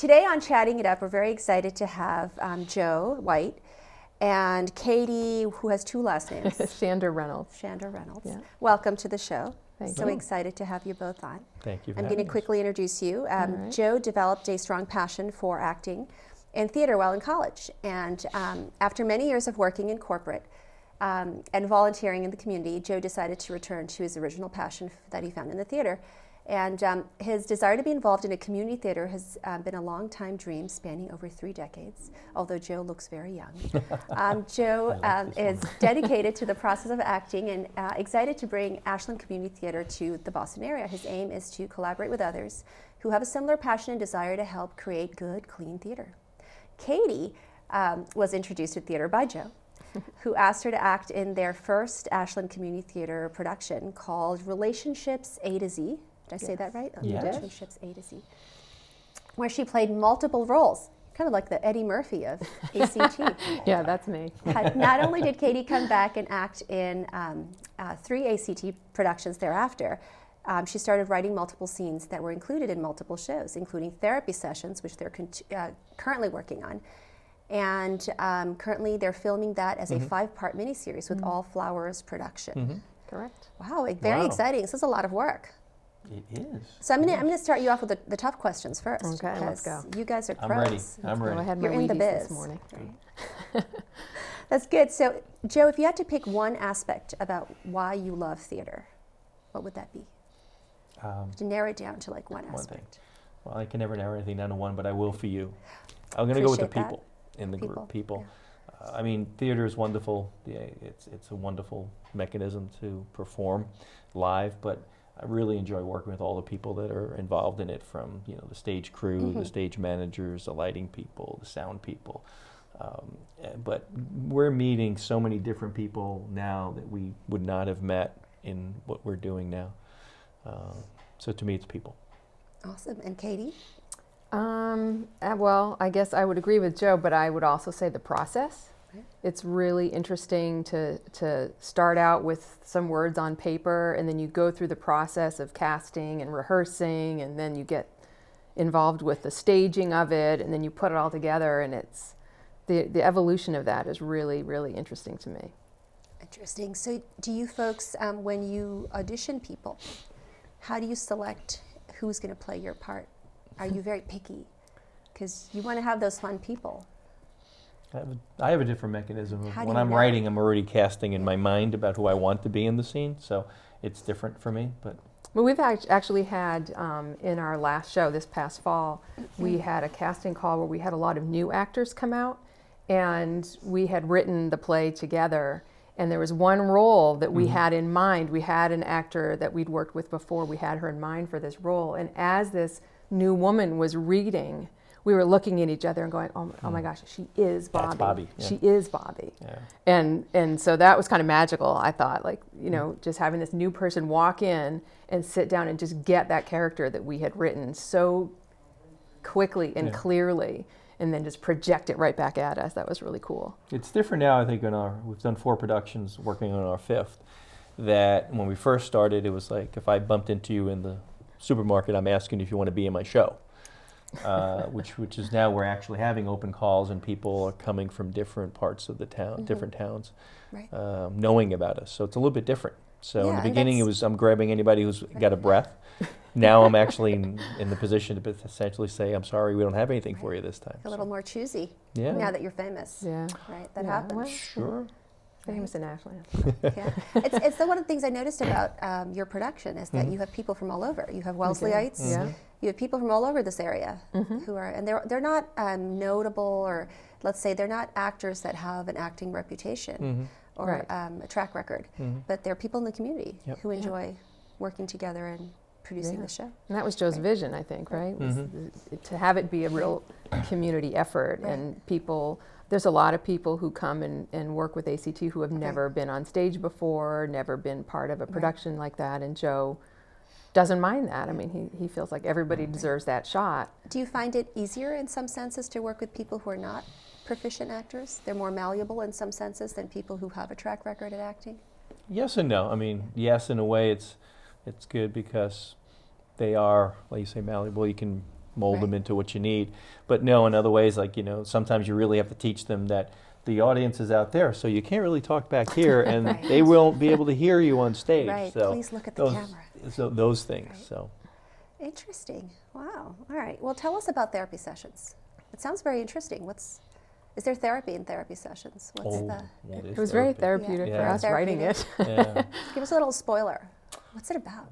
today on Chatting It Up, we're very excited to have Joe White and Katie, who has two last names. Shander Reynolds. Shander Reynolds. Yeah. Welcome to the show. Thank so you. excited to have you both on. Thank you for I'm going having to us. quickly introduce you. right. Joe developed a strong passion for acting and theater while in college. And after many years of working in corporate and volunteering in the community, Joe decided to return to his original passion that he found in the theater. And his desire to be involved in a community theater has been a long-time dream spanning over 3 decades, although Joe looks very young. Joe is dedicated to the process of acting and excited to bring Ashland Community Theater to the Boston area. His aim is to collaborate with others who have a similar passion and desire to help create good, clean theater. Katie was introduced to theater by Joe, who asked her to act in their first Ashland Community Theater production called Relationships A to Z. Did I say that right? Yes. Relationships A to Z. Where she played multiple roles, kind of like the Eddie Murphy of ACT. Yeah, that's me. Not only did Katie come back and act in 3 ACT productions thereafter, she started writing multiple scenes that were included in multiple shows, including therapy sessions, which they're currently working on. And currently they're filming that as a 5-part miniseries with All Flowers production. Correct. Wow, very exciting. This is a lot of work. It is. So I'm going to start you off with the tough questions first. Okay, let's go. You guys are pros. I'm ready. I'm Well, I ready. had You're my in the Wheaties biz. this morning. That's good. So, Joe, if you had to pick one aspect about why you love theater, what would that be? To narrow it down to like one One thing. aspect. Well, I can never narrow anything down to one, but I will for you. I'm going to go with the Appreciate that. people in the People, group. People. I mean, theater is wonderful. Yeah, it's a wonderful mechanism to perform live, but I really enjoy working with all the people that are involved in it, from the stage crew, the stage managers, the lighting people, the sound people. But we're meeting so many different people now that we would not have met in what we're doing now. So to me, it's people. Awesome. And Katie? Well, I guess I would agree with Joe, but I would also say the process. Right. It's really interesting to start out with some words on paper, and then you go through the process of casting and rehearsing, and then you get involved with the staging of it, and then you put it all together, and it's the evolution of that is really, really interesting to me. Interesting. So do you folks, when you audition people, how do you select who's going to play your part? Are you very picky? Because you want to have those fun people. I have a different mechanism. How do When you I'm know? writing, I'm already casting in my mind about who I want to be in the scene, so it's different for me. But Well, we've actually had, in our last show this past fall, we had a casting call where we had a lot of new actors come out, and we had written the play together, and there was one role that we had in mind. We had an actor that we'd worked with before. We had her in mind for this role, and as this new woman was reading, we were looking at each other and going, oh my gosh, she is Bobby. That's Bobby, yeah. She is Bobby. yeah. And so that was kind of magical, I thought, like, just having this new person walk in and sit down and just get that character that we had written so quickly and clearly, and then just project it right back at us. That was really cool. It's different now, I think, we've done 4 productions, working on our 5th, that when we first started, it was like, if I bumped into you in the supermarket, I'm asking you if you want to be in my show. Which is now we're actually having open calls, and people are coming from different parts of the town, different towns, Right. knowing about us. So it's a little bit different. So in Yeah, the and beginning, it that's- was I'm grabbing anybody who's got a breath. Now I'm actually in the position to essentially say, I'm sorry, we don't have anything for you this time. A little more choosy Yeah. now that you're famous. Yeah. Right? That Yeah, happens. well, Sure. Famous in Ashland. Yeah. It's one of the things I noticed about your production is that you have people from all over. You have Welsleyites. Yeah. You have people from all over this area who are, and they're not notable, or let's say they're not actors that have an acting reputation or Right. a track record, but they're people in the community Yep. who enjoy working together and producing the show. And that was Joe's vision, I think, right? Was to have it be a real community effort, Right. and people. There's a lot of people who come and work with ACT who have never been on stage before, never been part of a production like that, and Joe doesn't mind that. I mean, he feels like everybody deserves that shot. Do you find it easier in some senses to work with people who are not proficient actors? They're more malleable in some senses than people who have a track record at acting? Yes and no. I mean, yes, in a way, it's good because they are, like you say, malleable. You can mold Right. them into what you need. But no, in other ways, like, sometimes you really have to teach them that the audience is out there, so you can't really talk back here, and Right. they won't be able to hear you on stage. Right. So Please look at the those, camera. So those things. Right. So Interesting. Wow. All right. Well, tell us about therapy sessions. It sounds very interesting. Is there therapy in therapy sessions? It was very therapeutic Yeah. for us writing it. Yeah. Give us a little spoiler. What's it about?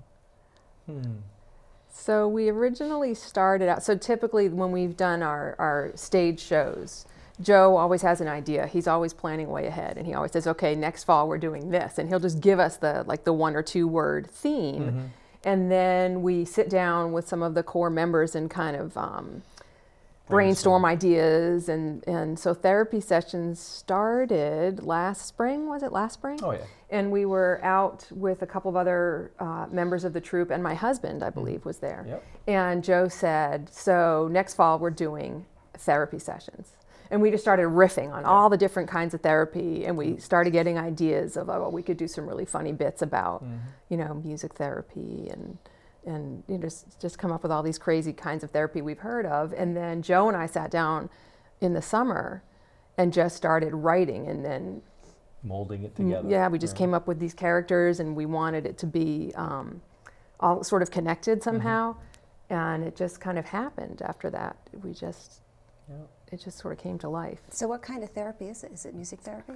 So we originally started out, so typically when we've done our stage shows, Joe always has an idea. He's always planning way ahead, and he always says, okay, next fall we're doing this. And he'll just give us the 1 or 2 word theme. And then we sit down with some of the core members and kind of brainstorm ideas. And so therapy sessions started last spring, was it last spring? Oh, yeah. And we were out with a couple of other members of the troupe, and my husband, I believe, was there. Yep. And Joe said, so next fall we're doing therapy sessions. And we just started riffing on all the different kinds of therapy, and we started getting ideas of, we could do some really funny bits about, music therapy and just come up with all these crazy kinds of therapy we've heard of. And then Joe and I sat down in the summer and just started writing, and then Molding it together. yeah, we just came up with these characters, and we wanted it to be all sort of connected somehow. And it just kind of happened after that. It just sort of came to life. So what kind of therapy is it? Is it music therapy?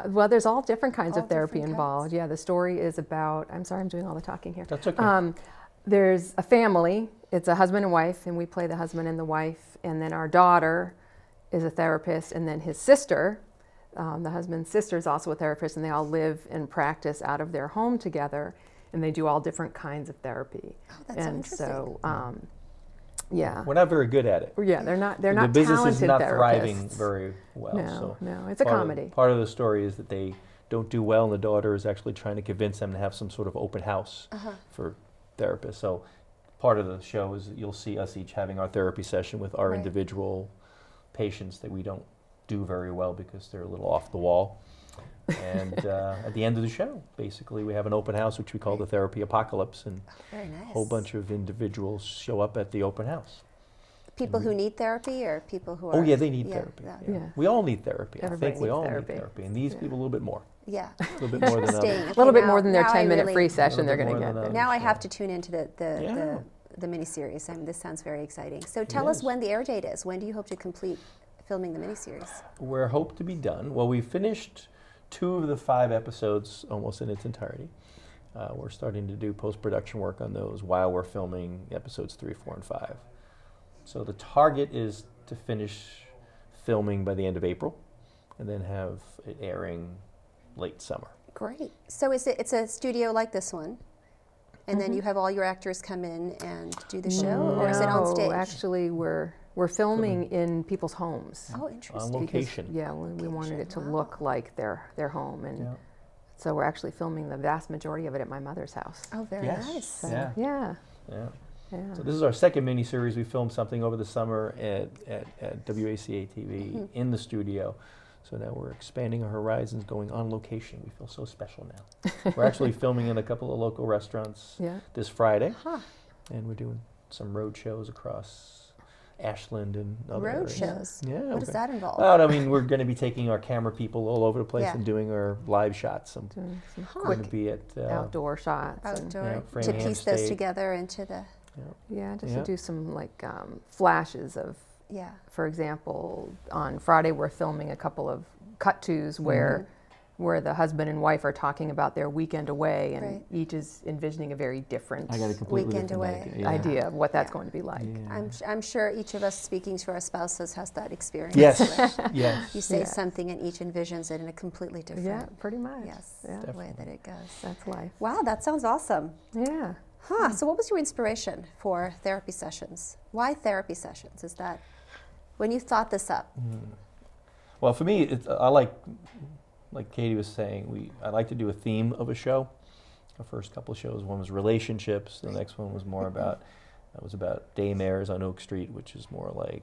Well, there's all different kinds All of therapy different involved. kinds. Yeah, the story is about, I'm sorry, I'm doing all the talking here. That's okay. There's a family. It's a husband and wife, and we play the husband and the wife. And then our daughter is a therapist, and then his sister, the husband's sister, is also a therapist, and they all live and practice out of their home together, and they do all different kinds of therapy. Oh, that's so And interesting. so, yeah. We're not very good at it. Yeah, they're not The talented business is not therapists. thriving very well. No, so no, it's a part comedy. Part of the story is that they don't do well, and the daughter is actually trying to convince them to have some sort of open house for therapists. So part of the show is that you'll see us each having our therapy session with our Right. individual patients that we don't do very well because they're a little off the wall. And at the end of the show, basically, we have an open house, which we call the Therapy Apocalypse, and Very nice. a whole bunch of individuals show up at the open house. People who need therapy, or people who are. Oh yeah, they need yeah, therapy. yeah. Yeah. Yeah. We all need therapy. Everybody I think we needs all therapy. need therapy, and these Yeah. people a little bit more, Yeah. a little bit more than Interesting. others. A little bit Okay, more than their now I 10-minute really- free session they're bit going to more get. than there. others. Now I have Yeah. to tune into Yeah. the miniseries. I mean, this sounds very exciting. So tell It us is. when the air date is. When do you hope to complete filming the miniseries? We're hoped to be done. Well, we finished 2 of the 5 episodes almost in its entirety. We're starting to do post-production work on those while we're filming episodes 3, 4, and 5. So the target is to finish filming by the end of April, and then have it airing late summer. Great. So it's a studio like this one, and then you have all your actors come in and do the show, or is it on No, stage? actually, we're filming in people's homes. Oh, On interesting. location. Yeah, we wanted it to Wow. look like their home, and Yeah. so we're actually filming the vast majority of it at my mother's house. Oh, very Yes. nice. So, Yeah. yeah, Yeah. yeah. So this is our second miniseries. We filmed something over the summer at WACA TV in the studio. So now we're expanding our horizons, going on location. We feel so special now. We're actually filming in a couple of local restaurants Yeah. this Friday, Huh. and we're doing some road shows across Ashland and other Road areas. shows. Yeah. What does okay. that involve? Well, I mean, we're going to be taking our camera people all over the place Yeah. and doing our live shots. I'm Doing some Huh. going to quick be at outdoor shots. And, Outdoor yeah, to Framingham piece those State. together into the yeah, just Yeah. to do some like flashes of, yeah. for example, on Friday we're filming a couple of cut-tos where the husband and wife are talking about their weekend away, and Right. each is envisioning a very different I got a completely Weekend different away. idea. Yeah. idea of what that's Yeah. going to be like. Yeah. I'm sure each of us speaking to our spouses has that experience. Yes. where Yes. You say Yeah. something and each envisions it in a completely different Yeah, pretty much. yes, Yeah. way that it goes. That's life. Wow, that sounds awesome. Yeah. Huh. So what was your inspiration for therapy sessions? Why therapy sessions? Is that when you thought this up? Well, for me, I like Katie was saying, I like to do a theme of a show. The first couple of shows, one was relationships. The next one was more about daymares on Oak Street, which is more like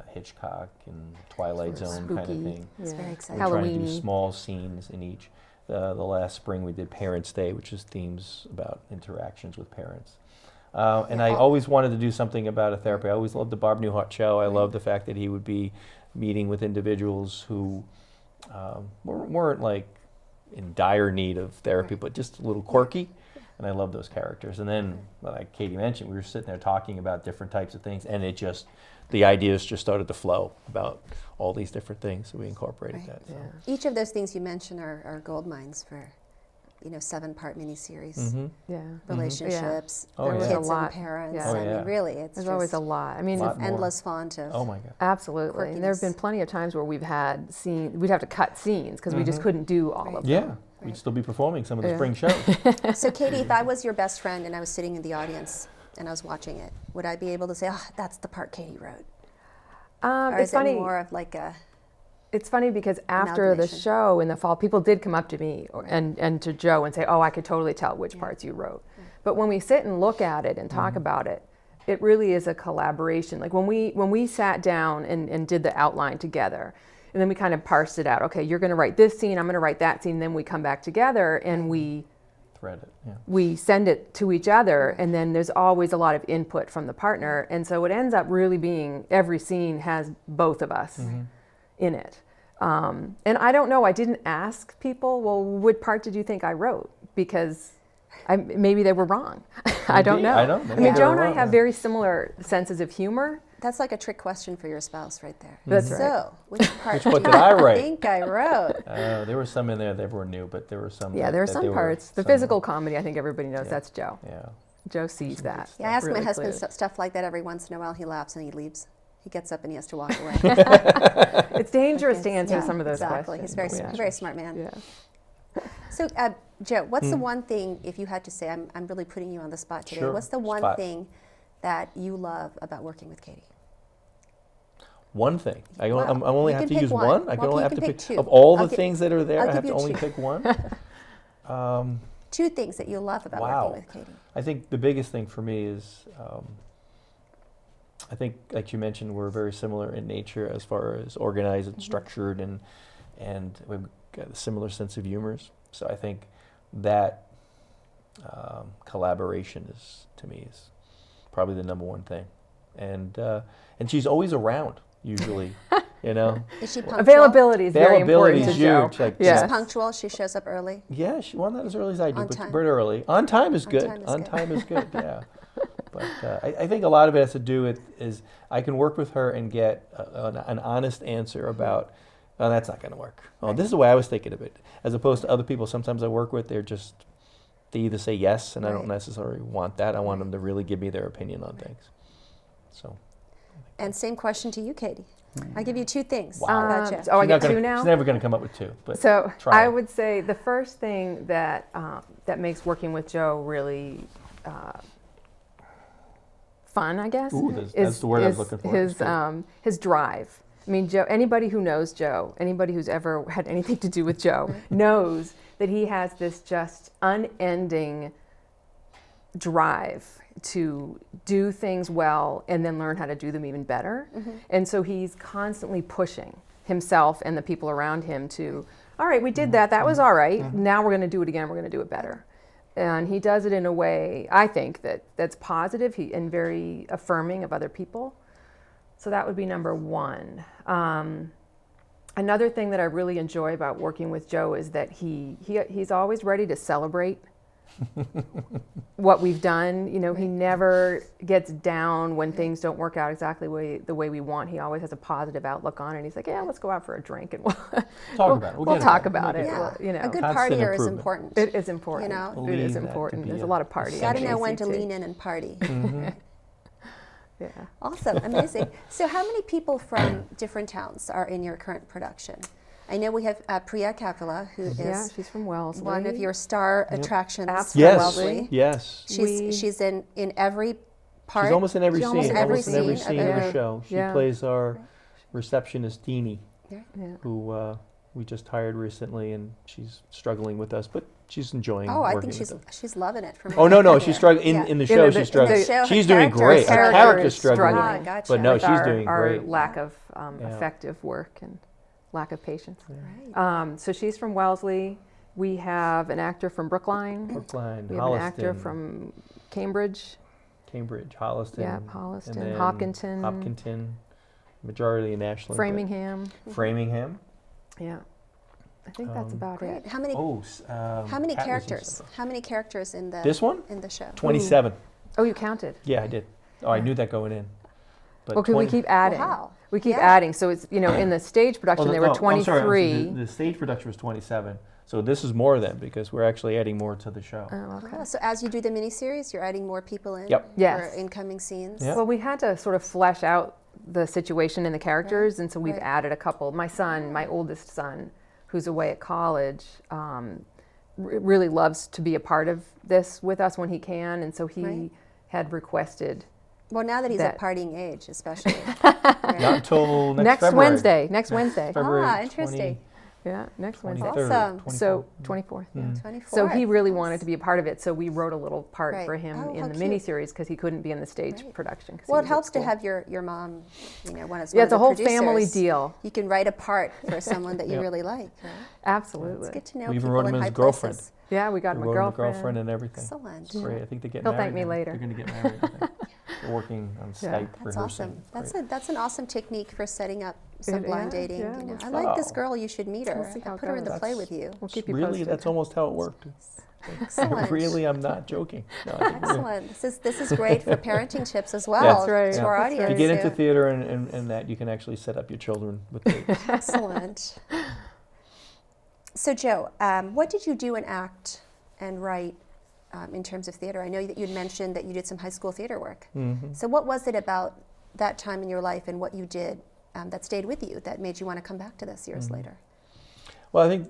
Hitchcock and Twilight Sort of Zone kind of spooky. thing. It's Yeah. very We're exciting. trying to do Halloween-y. small scenes in each. The last spring we did Parents' Day, which is themes about interactions with parents. And I always wanted to do something about a therapy. I always loved the Barb Newhart show. I loved the fact that he would be meeting with individuals who weren't like in dire need of therapy, but just a little quirky. And I love those characters. And then, like Katie mentioned, we were sitting there talking about different types of things, and the ideas just started to flow about all these different things. So we incorporated that. So. Yeah. Each of those things you mentioned are gold mines for, 7-part miniseries. Mm-hmm. Yeah. Relationships, Oh, There was kids a lot. and parents. Yeah. Oh, I yeah. mean, really, it's There's just always a lot. I mean, Lot more. endless font of. Oh my God. absolutely. And there have been Quirkiness. plenty of times where we'd have to cut scenes because we just couldn't do all Right. of them. Yeah, Right. we'd still be performing some of the Yeah. spring shows. So, Katie, if I was your best friend and I was sitting in the audience and I was watching it, would I be able to say, "Oh, that's the part Katie wrote"? Or It's is funny. it more of like a It's funny because after the amalgamation? show in the fall, people did come up to me and to Joe and say, "Oh, I could totally tell which parts you wrote." But when we sit and look at it and talk about it, it really is a collaboration. Like when we sat down and did the outline together, and then we kind of parsed it out. Okay, you're going to write this scene, I'm going to write that scene. Then we come back together and Thread it. Yeah. we send it to each other, and then there's always a lot of input from the partner, and so it ends up really being every scene has both of us in it. And I don't know, I didn't ask people, well, what part did you think I wrote? Because maybe they were wrong. I don't Maybe. know. I don't know. I mean, Maybe Joe they and were I wrong, have yeah. very similar senses of humor. That's like a trick question for your spouse right there. That's right. So, which part Which one do did I you write? think I wrote? There were some in there that were new, but there were some. Yeah, that, there are that some they were parts. The some- physical comedy, I think everybody knows Yeah. that's Joe. Yeah. Joe sees that. Yeah, I ask really my husband clearly. stuff like that every once in a while. He laughs and he leaves. He gets up and he has to walk away. It's dangerous to Yes, answer yeah, some of those exactly. questions. He's Yeah. a very smart man. Yeah. So, Joe, what's the one thing, if you had to say, I'm really putting you on the spot today, Sure. what's the one Spot. thing that you love about working with Katie? One thing. I Well, only you have can to pick use one. one. I can Well, only you have can to pick pick two. of all I'll the gi- things that are there. I'll I have give to you only two. pick one. Two things that you love about Wow. working with Katie. I think the biggest thing for me is, I think, like you mentioned, we're very similar in nature as far as organized and structured, and we've got a similar sense of humors. So I think that collaboration to me is probably the number one thing, and she's always around usually, Is she punctual? Availability is very Availability important is to Joe. huge. Like, Yes. She's punctual. She shows up early. Yeah, not as early as I do, On but time. but early. On time is On good. time is On good. time is good. Yeah. But I think a lot of it has to do with is I can work with her and get an honest answer about, oh, that's not going to work. Oh, this is the way I was thinking of it. As opposed to other people sometimes I work with, they either say yes, and I don't Right. necessarily want that. I want them to really give me their opinion on things. So. And same question to you, Katie. I give you two things Wow. about Joe. Oh, I She's get not gonna- two now? She's never going to come up with two. But So try. I would say the first thing that makes working with Joe really fun, I guess, Ooh, that's the word I was looking for. It's good. his drive. I mean, Joe. Anybody who knows Joe, anybody who's ever had anything to do with Joe, knows that he has this just unending drive to do things well and then learn how to do them even better. And so he's constantly pushing himself and the people around him to, all right, we did that. That was all right. Now we're going to do it again. We're going to do it better. And he does it in a way, I think, that's positive and very affirming of other people. So that would be number one. Another thing that I really enjoy about working with Joe is that he's always ready to celebrate what we've done. He never gets down when things don't work out exactly the way we want. He always has a positive outlook on it. And he's like, yeah, let's go out for a drink and we'll about it. We'll get talk it. about it. Yeah. Well, a good Constant partier is improvement. important. it is important. You know? It Believe is that to important. be There's a a lot of partying. Got to essential. know when to ACT. lean in and party. Yeah. Awesome, amazing. So how many people from different towns are in your current production? I know we have Priya Kapila, who is Yeah, she's from Wellesley. one of your star attractions Absolutely. from Yes. Wellesley. Yes. She's in every part. She's almost in every She's scene. almost in every Almost in every scene scene of of the every- show. She Yeah. plays our receptionist, Deanie, Yeah. who we just hired recently, and she's struggling with us, but she's enjoying Oh, I working think with us. she's loving it. From Oh, no, what I she's hear. struggling. Yeah. In the In show, the- she's struggling. in the show, She's her doing character great. is Her struggling. character's struggling. Ah, gotcha. But no, With she's doing our great. lack of Yeah. effective work and lack of patience. Right. So she's from Wellesley. We have an actor from Brookline. Brookline, We have an actor Holliston. from Cambridge. Cambridge, Holliston. Yeah, and Holliston, then Hopkinton. Majority in Ashland. but Framingham. Framingham. Yeah. I think that's about Great. it. How many How many characters? How many characters in the This one? in the show? 27. Oh, you counted. Yeah, I did. Oh, I knew that going in. But Well, because we 20 keep adding. Wow. We keep Yeah. adding. So it's, in the stage production, there were I'm sorry, 23. the stage production was 27. So this is more than because we're actually adding more to the show. Oh, okay. So as you do the miniseries, you're adding more people in Yep. Yes. for incoming scenes. Yeah. Well, we had to sort of flesh out the situation and the characters, and so we've right. added a couple. My son, my oldest son, who's away at college, really loves to be a part of this with us when he can, and so he Right. had requested Well, now that he's That- at partying age, especially. Not Right. until next next February. Wednesday. Next Wednesday. February Ah, interesting. Yeah, next Wednesday. 23rd, Awesome. 24th. So 24th. Yeah. 24. So he really wanted to be a part of it, so we wrote a little part Right. for him Oh, in how the cute. miniseries because he couldn't be in the stage Right. production. 'cause Well, he it was at helps to school. have your mom, one as Yeah, one it's of a the whole family producers. deal. You can write a part for someone that you Yeah. really like. Right? Absolutely. It's good to know We even people wrote him in as high a girlfriend. places. Yeah, we got We him a wrote him girlfriend. and everything. Excellent. It's great. I think they get He'll married. thank me now. later. They're going to get married. I think. They're working on Yeah. Skype That's rehearsing. awesome. It's great. That's an awesome technique for setting up some It- blind yeah, dating. yeah, You know, that's I like this Wow. girl. You should meet her. We'll see how I it put her in the goes. play with you. We'll keep you Really, posted. that's almost how it worked. Excellent. Really, I'm not joking. No, I think really- Excellent. This is great for parenting tips as well. That's right. To our That's audience. If you right. get into yeah. theater and that, you can actually set up your children with dates. Excellent. So, Joe, what did you do and act and write in terms of theater? I know that you'd mentioned that you did some high school theater work. Mm-hmm. So, what was it about that time in your life and what you did that stayed with you that made you want to come back to this years Mm-hmm. later? Well, I think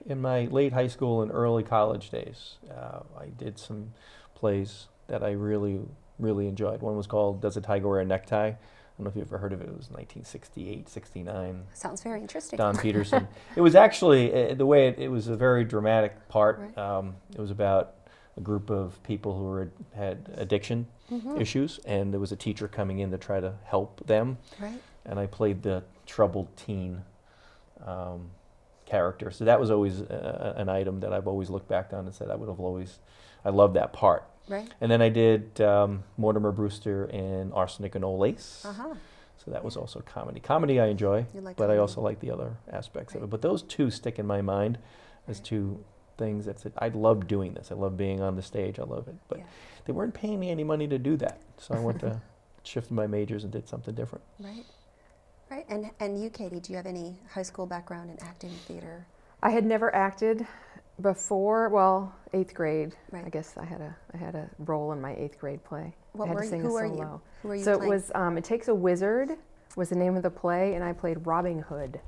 in my late high school and early college days, I did some plays that I really, really enjoyed. One was called Does a Tiger Wear a Necktie? I don't know if you've ever heard of it. It was 1968, 69. Sounds very interesting. Don Peterson. It was actually, the way it was a very dramatic part. Right. It was about a group of people who had addiction Mm-hmm. issues, and there was a teacher coming in to try to help them. Right. And I played the troubled teen character. So that was always an item that I've always looked back on and said I loved that part. Right. And then I did Mortimer Brewster in Arsenic and Old Lace. Uh-huh. So that was also comedy. Comedy I enjoy, You like but I comedy. also like the other aspects of Right. it. But those two stick in my mind as Right. two things that said, I love doing this. I love being on the stage. I love it. But Yeah. they weren't paying me any money to do that. So I went to shifted my majors and did something different. Right. Right. And you, Katie, do you have any high school background in acting, theater? I had never acted before. Well, 8th grade. Right. I guess I had a role in my 8th grade play. What I had were to you? sing Who a are solo. you? Who are you So playing? it was It Takes a Wizard was the name of the play, and I played Robin Hood,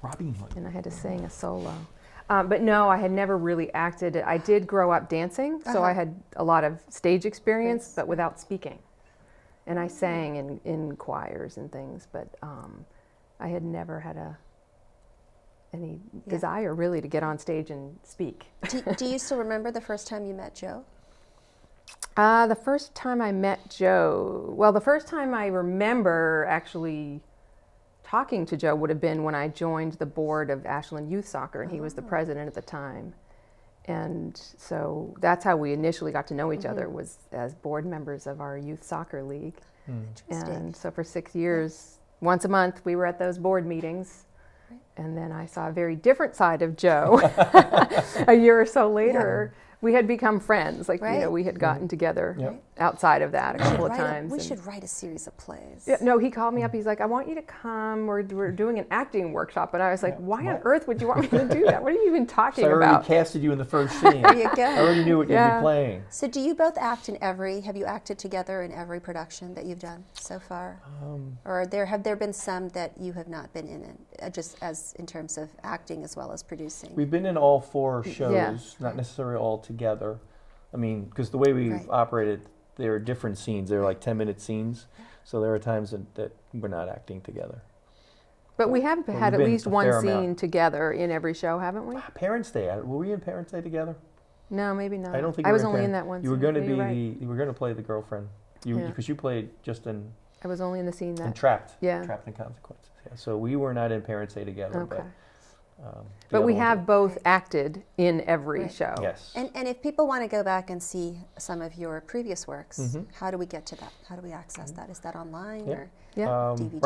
Robin Hood. and I had to sing a solo. But no, I had never really acted. I did grow up dancing, so I Uh-huh. had a lot of stage experience, Yes. but without speaking. And I sang in choirs and things, but I had never had any Yeah. desire really to get on stage and speak. do you still remember the first time you met Joe? The first time I met Joe, well, the first time I remember actually talking to Joe would have been when I joined the board of Ashland Youth Soccer, and he was the president at the time. And so that's how we initially got to know each other, was as board members of our youth soccer league. Interesting. And so for 6 years, once a month, we were at those board meetings. Right. And then I saw a very different side of Joe a year or so later. We had become friends, like, Right. we had gotten together Yep. outside of that a couple of Write a- times. we and- should write a series of plays. Yeah, no, he called me up. He's like, I want you to come. We're doing an acting workshop. And I was like, Yeah. why on earth would you want me to do that? What are you even talking So I already about? casted you in the first scene. There you go. I already knew what you'd Yeah. be playing. So do you both act in have you acted together in every production that you've done so far? Or have there been some that you have not been in it, just as in terms of acting as well as producing? We've been in all 4 shows, Yeah. not necessarily all together. I mean, because the way we've Right. operated, there are different scenes. They're like 10-minute scenes. So there are times that we're not acting together. But we have Well, had we've at been least a one fair scene amount. together in every show, haven't we? Parents' Day. Were we in Parents' Day together? No, maybe not. I don't think I you was were only in Parent- that one You were scene. going to Yeah, be you're right. you were going to play the girlfriend. Yeah. Because you played just in I was only in the scene that. Trapped. Yeah. Trapped in Consequences. Yeah. So we were not in Parents' Day together. Okay. the But other we ones have are- both acted in every Right. show. Yes. And if people want to go back and see some of your previous works, Mhm. how do we get to that? How do we access that? Is that online Yep. or Yeah. DVD?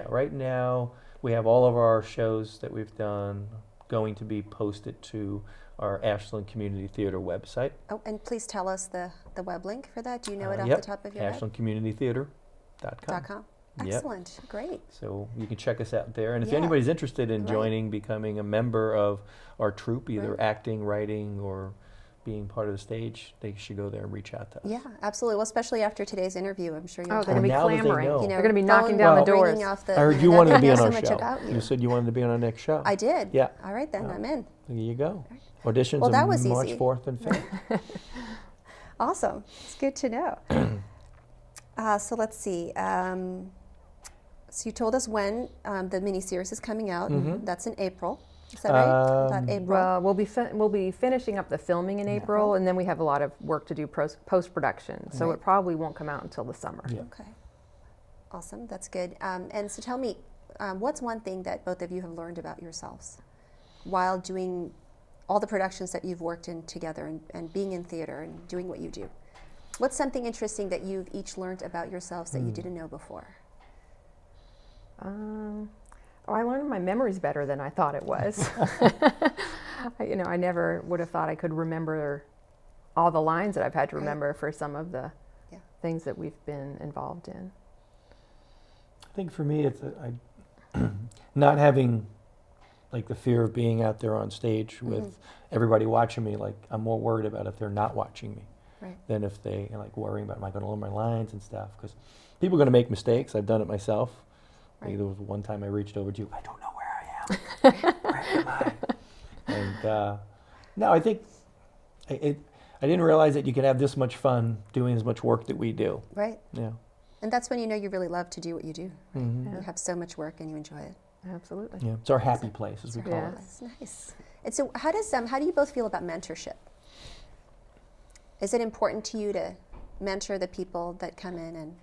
Right now we have all of our shows that we've done going to be posted to our Ashland Community Theater website. Oh, and please tell us the web link for that. Do you know it off Yep, the top of your head? ashlandcommunitytheater.com. .com. Yep. Excellent. Great. So you can check us out there. And if Yeah. anybody's interested in Right. joining, becoming a member of our troupe, either Right. acting, writing, or being part of the stage, they should go there and reach out to us. Yeah, absolutely. Well, especially after today's interview, I'm sure you'll Oh, have they're going to be now that they clamoring. know. you know, They're going to be knocking phone down the Well, ringing doors. off the, I heard you you know, wanted that to be they on know our so much show. about you. You said you wanted to be on our next show. I did. Yeah. All right, then Oh. I'm in. There you go. Auditions Well, that on was March easy. 4th and 5th. Awesome. It's good to know. So let's see. So you told us when the miniseries is coming out. Mhm. That's in April. Is that right? About April. Well, we'll be finishing up the filming in April, and then we have a lot of work to do post production. So Right. it probably won't come out until the summer. Yeah. Okay. Awesome. That's good. And so tell me, what's one thing that both of you have learned about yourselves while doing all the productions that you've worked in together and being in theater and doing what you do? What's something interesting that you've each learned about yourselves that you didn't know before? I learned my memory's better than I thought it was. I never would have thought I could remember all the lines that I've had to Right. remember for some of the Yeah. things that we've been involved in. I think for me, it's not having like the fear of being out there on stage with everybody watching me. Like I'm more worried about if they're not watching me Right. than if they like worrying about am I going to learn my lines and stuff. Because people are going to make mistakes. I've done it myself. Like, Right. there was one time I reached over to you. I don't know where I am. Where am I? And no, I think I didn't realize that you could have this much fun doing as much work that we do. Right. Yeah. And that's when you know you really love to do what you do. Mhm. You have so much work and you enjoy it. Absolutely. Yeah. It's our happy place, as we call Yeah. it. That's nice. And so how do you both feel about mentorship? Is it important to you to mentor the people that come in and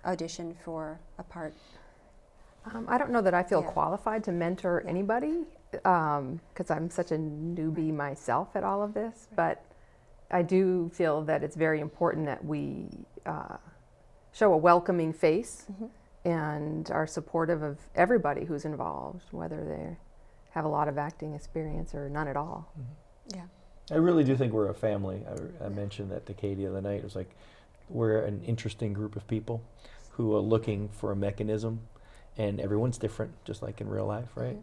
audition for a part? I don't know that I feel Yeah. qualified to mentor Yeah. anybody because I'm such a newbie myself at all of this, but I do feel that it's very important that we show a welcoming face and are supportive of everybody who's involved, whether they have a lot of acting experience or none at all. Yeah. I really do think we're a family. I mentioned that to Katie the other night. It was like we're an interesting group of people who are looking for a mechanism, and everyone's different, just like in real life, right?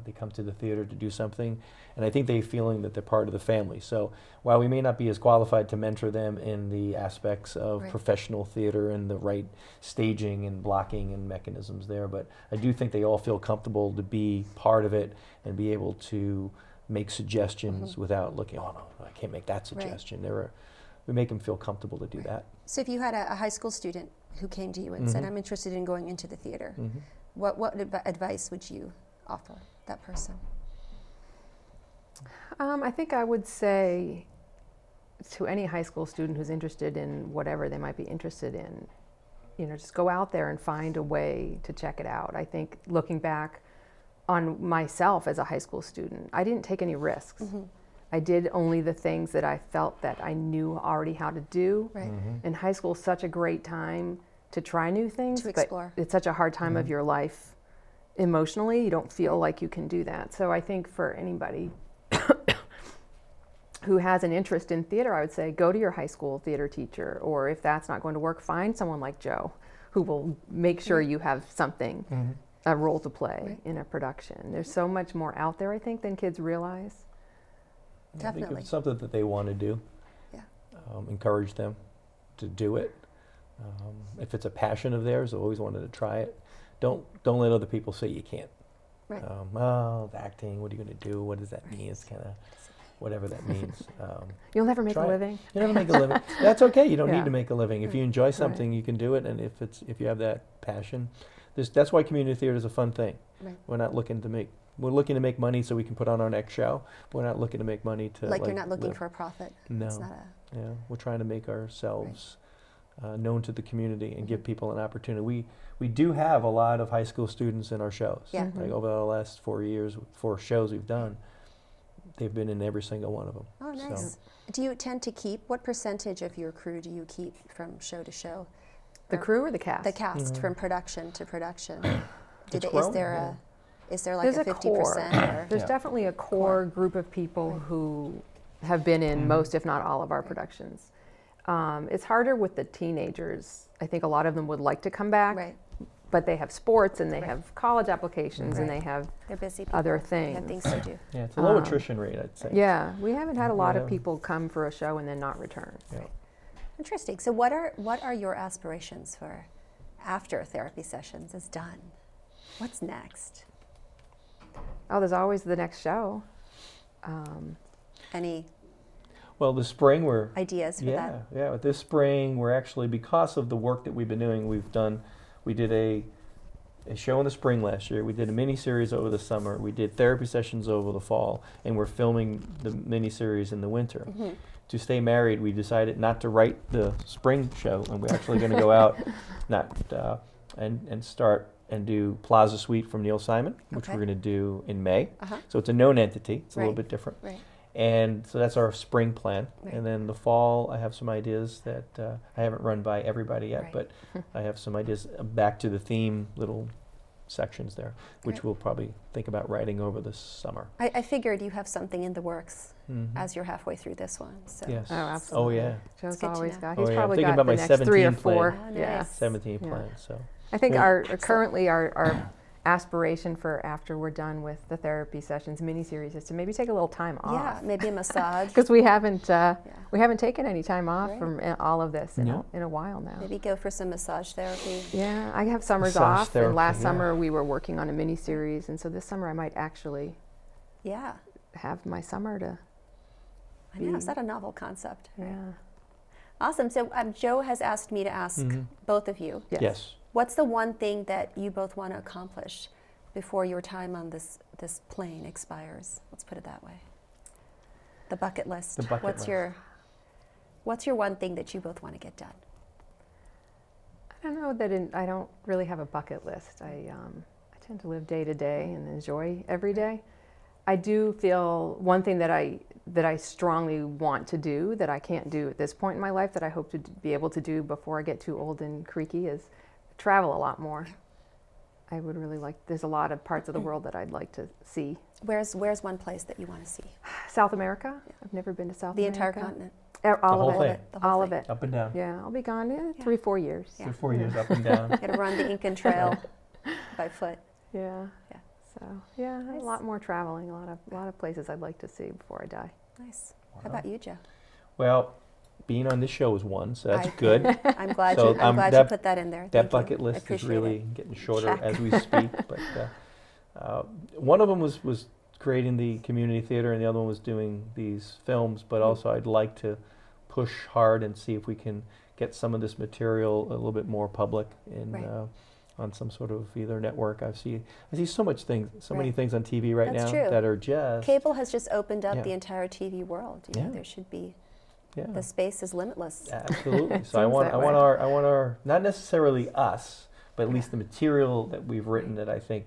They come to the theater to do something, and I think they're feeling that they're part of the family. So while we may not be as qualified to mentor them in the aspects of Right. professional theater and the right staging and blocking and mechanisms there, but I do think they all feel comfortable to be part of it and be able to make suggestions without looking, oh no, I can't make that suggestion. We make them feel comfortable to do that. So if you had a high school student who came to you and said, I'm interested in going into the theater, what advice would you offer that person? I think I would say to any high school student who's interested in whatever they might be interested in, just go out there and find a way to check it out. I think looking back on myself as a high school student, I didn't take any risks. I did only the things that I felt that I knew already how to do. Right. And high school is such a great time to try new things, To explore. but it's such a hard time of your life emotionally. You don't feel like you can do that. So I think for anybody who has an interest in theater, I would say go to your high school theater teacher, or if that's not going to work, find someone like Joe who will make sure you have something, a role to play in a production. There's so much more out there, I think, than kids realize. I think if Definitely. it's something that they want to do, Yeah. encourage them to do it. If it's a passion of theirs, they always wanted to try it. Don't let other people say you can't. Right. Oh, the acting, what are you going to do? What does that mean? It's kind of whatever that means. You'll never make a Try it. living. You never make a living. That's okay. You don't Yeah. need to make a living. If you enjoy something, you can do it. And if you have that passion, that's why community theater is a fun thing. Right. We're looking to make money so we can put on our next show. We're not looking to make money to Like you're not looking live. for a profit. No. It's not Yeah, we're trying to make ourselves known to the community and give people an opportunity. We do have a lot of high school students in our shows. Yeah. Like over the last 4 years, 4 shows we've done, they've been in every single one of them. Oh, nice. So, Do you tend to keep, what percentage of your crew do you keep from show to show? The Or crew or the cast? The cast, from production to production. It's Is growing, there yeah. is there like There's a a 50%? core. Or? There's Yeah. definitely a core group of people who have been in most, if not all, of our productions. It's harder with the teenagers. I think a lot of them would like to come back, Right. but they have sports and they Right. have college applications and Right. they have They're busy people. other They have things. things to do. yeah, it's a low attrition rate, I'd say. Yeah, we haven't had a lot Yeah. of people come for a show and then not return. Yeah. Interesting. So what are your aspirations for after therapy sessions is done? What's next? Oh, there's always the next show. Any Well, this spring we're ideas for that? Yeah. This spring, we're actually, because of the work that we've been doing, we did a show in the spring last year. We did a mini-series over the summer. We did therapy sessions over the fall, and we're filming the mini-series in the winter. To stay married, we decided not to write the spring show, and we're actually going to go out and start and do Plaza Suite from Neil Simon, which Okay. we're going to do in May. Uh-huh. So it's a known entity. It's a little Right. bit different. Right. And so that's our spring plan. Right. And then the fall, I have some ideas that I haven't run by everybody yet, Right. but I have some ideas back to the theme little sections there, which Great. we'll probably think about writing over the summer. I figured you have something in the works Mhm. as you're halfway through this one. So Yes. Oh, Oh, absolutely. yeah. Joe's good to always know. got. Oh, He's yeah. I'm probably thinking got about the my next 3 or 17 plan. 4. Oh, Yeah. nice. 17 Yeah. plan, so. I think Well- our currently our aspiration for after we're done with the therapy sessions miniseries is to maybe take a little time Yeah, off. maybe a massage. Because we haven't taken any time off Right. from all of this in, No. in a while now. Maybe go for some massage therapy. Yeah, I have summers Massage off, therapy, and last yeah. summer we were working on a mini series, and so this summer I might actually Yeah, have my summer to. I know. Is that a novel concept? Right. Yeah. Awesome. So Joe has asked me to ask Mhm. both of you, Yes. what's the one thing that you both want to accomplish before your time on this plane expires? Let's put it that way. The bucket list. The bucket what's list. What's your one thing that you both want to get done? I don't know that I don't really have a bucket list. I tend to live day to day and enjoy every day. I do feel one thing that I strongly want to do that I can't do at this point in my life that I hope to be able to do before I get too old and creaky is travel a lot more. I would really like. There's a lot of parts of the world that I'd like to see. Where's one place that you want to see? South America. I've never been to South The America. entire continent. All whole of thing. it. The whole All of thing. it. Up and down. Yeah, I'll be gone in Yeah. 3-4 years. Yeah. 3 or 4 years up and down. Got to run the Incan Trail by foot. Yeah. Yeah. So yeah, Nice. a lot more traveling, a lot of places I'd like to see before I die. Nice. Wow. How about you, Joe? Well, being on this show is one, so that's I- good. I'm glad So, I'm glad you that- put that in there. That Thank you. bucket I list is appreciate really it. getting shorter Check. as we speak. But one of them was creating the community theater, and the other one was doing these films. But also, I'd like to push hard and see if we can get some of this material a little bit more public in Right. on some sort of either network. I see so many Right. things on TV right That's now true. that are just Cable has just opened up Yeah. the entire TV world. You know, Yeah. there should be yeah. the space is limitless. Absolutely. So I Seems want that I want way. our not necessarily us, but at Yeah. least the material that we've written that I think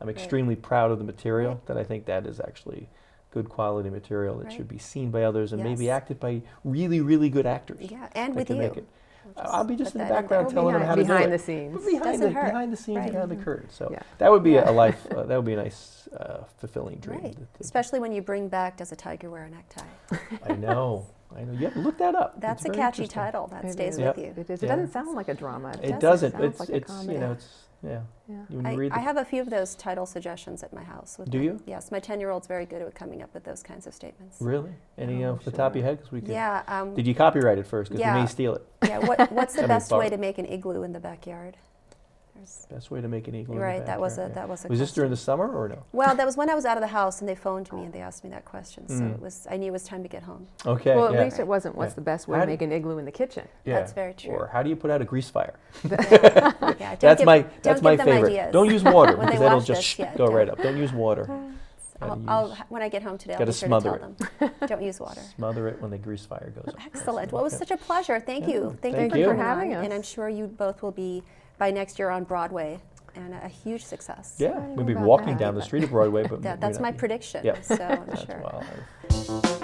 I'm extremely proud of the material Right. that I think that is actually good quality material that Right. should be seen by others and maybe Yes. acted by really, really good actors. Yeah, and that with can you. make it. We'll I'll be just just in the put that in background there. telling them how to do behind it. the scenes. But behind Doesn't the hurt. behind the scenes Right. and behind the curtain. So Yeah. that would be Yeah. a life. That would be a nice, fulfilling dream. Right. to- Especially when you bring back Does a Tiger Wear a Necktie? I know. You have to look that up. That's It's a very catchy interesting. title. That It stays is. with Yep. you. It is. Yeah. It doesn't sound like a drama. It doesn't. Sounds It's like a comedy. yeah. Yeah. When you read I the have a few of those title suggestions at my house. With Do them. you? Yes, my 10-year-old's very good at coming up with those kinds of statements. Really? Any Oh, off the top of your sure. head? Because we could. Yeah. Did you copyright it first? Because we Yeah. may steal it. Yeah. What's the I mean, best way borrow. to make an igloo in the backyard? There's, Best way to make an igloo. in the right. That was backyard, a yeah. that was a. Was this during the question. summer or no? Well, that was when I was out of the house, and they phoned me and they asked me that question. So Mm. it was. I knew it was time to get home. Okay. Well, at yeah. least it wasn't what's Yeah. the best way How to do- make an igloo in the kitchen. Yeah. That's very true. Or how do you put out a grease fire? Yeah, don't That's give, my don't my give them favorite. Ideas. Don't use water When they because that'll watch just this, yeah, go right don't. up. Don't use water. When I get home today, I'll gotta be sure to smother tell them, don't use water. Smother it when the grease fire goes on. Excellent. Well, it was such a pleasure. Thank you. Thank you you for for coming having on. us. And I'm sure you both will be, by next year, on Broadway, and a huge success. Yeah, I don't we'll know be about walking that, down the but- street of Broadway, but That's we're my not- prediction. Yep. So I'm That's sure. wild.